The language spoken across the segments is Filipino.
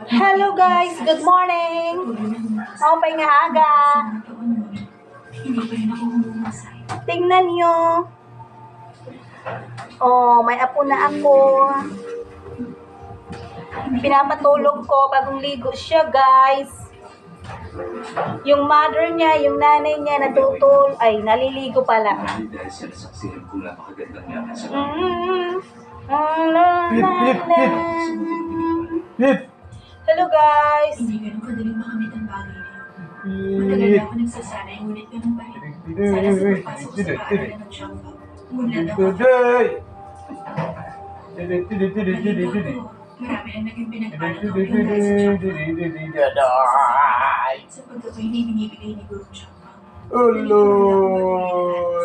Hello guys, good morning. Okay nga aga. Tingnan nyo. Oh, may apo na ako. Pinapatulog ko bagong ligo siya guys. Yung mother niya, yung nanay niya naliligo pala. Hello guys. Hindi ganun kadaling makamit ang bagay na yun. Matagal na ako nagsasanay, ngunit ganun pa rin. Sana sa pagpasok ko sa paaralan ng Shangfa, umunlad ako. Marami ang naging pinagpalang ako yung dahil sa Shangfa. Sapagkat ko hindi binibigay ni Guru Shangfa. Hello,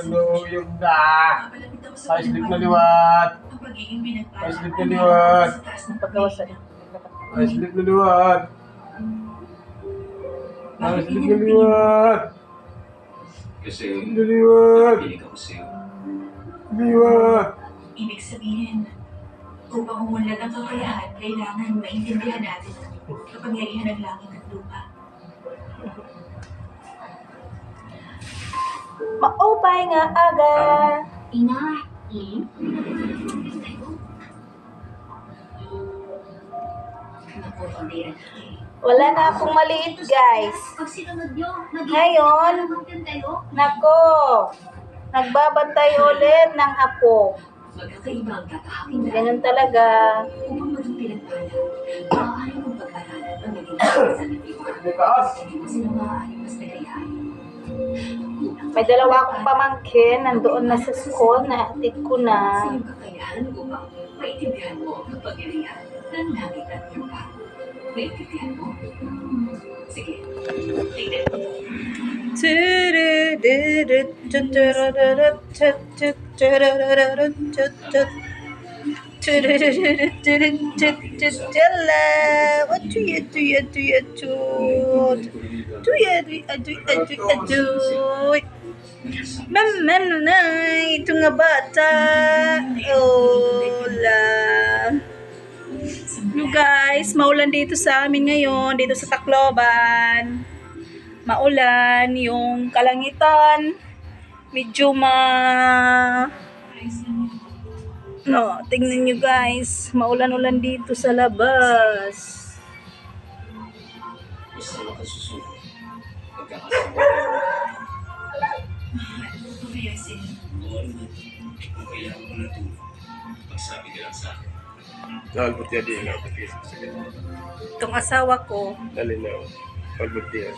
no, yung na. Kapalapit ako sa Paislit na liwat. ang pagiging pinagpalang Paislit na liwat. sa taas ng Pagkawasan. Paislit na liwat. Paislit na liwat. Kasi Liwat. nakikinig ako sa'yo. Liwat. Ibig sabihin, upang umunlad ang kakayahan, kailangan maintindihan natin ang kapangyarihan ng langit at lupa. Maupay nga aga. Ina, Wala na akong maliit guys. Pag sinunod nyo, Ngayon, nako, nagbabantay ulit ng apo. magkakaiba ang tatahakin na Ganun talaga. upang maging pinagpala. Maaari mong pag-aralan ang naging sa natiwa. Bukas. Hindi mo sila maaari mas nagayahan. May dalawa akong pamangkin, nandoon na sa school, nahatid ko Sa na. iyong kakayahan upang maintindihan mo ang kapangyarihan ng langit at lupa. Maintindihan mo? Sige, tingnan mo. Ito nga bata. Hola. Guys, maulan dito sa amin ngayon, dito sa Tacloban. Maulan, yung kalangitan, medyo tingnan nyo guys, maulan-ulan dito sa labas. Basta makasusunod. Pagkakasama. Kaya sila. Kung kailangan mo na tulong, magsabi ka lang sa akin. Albert yan din. Itong asawa ko, Dali na. Albert yan.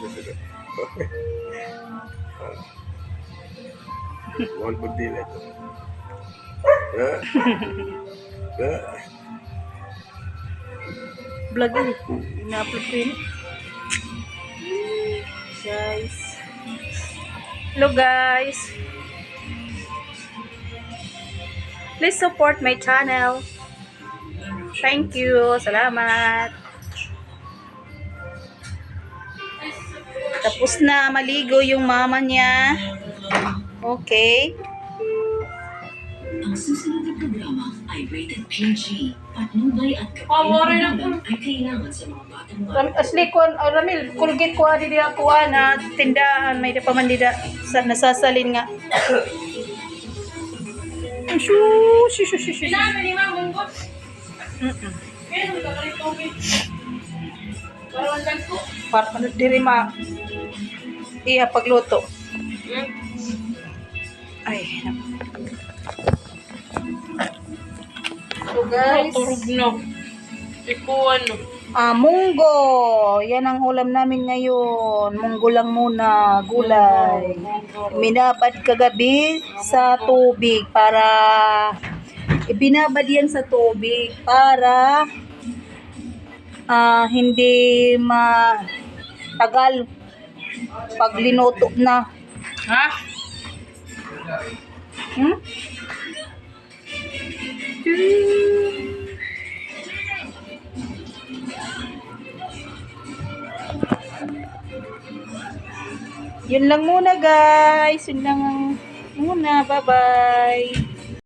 Albert din ito. vlog yun. Ina-upload ko yun. Guys. Hello guys. Please support my channel. Thank you. Salamat. Tapos na maligo yung mama niya. Okay. Ang susunod na programa ay rated PG. Patnubay at kapayapaan ay kailangan sa mga batang Asli ko, Ramil, kulgit ko adi dia ko na tindahan may da pamandida sa nasasalin nga. Shoo. Para ano diri ma iya pagluto. Ay. So guys, munggo. Yan ang ulam namin ngayon. Munggo lang muna, gulay. Minabad kagabi sa tubig para ibinabad yan sa tubig para hindi matagal pag linuto na. Ha? Yun lang muna guys. Yun lang muna. Bye-bye.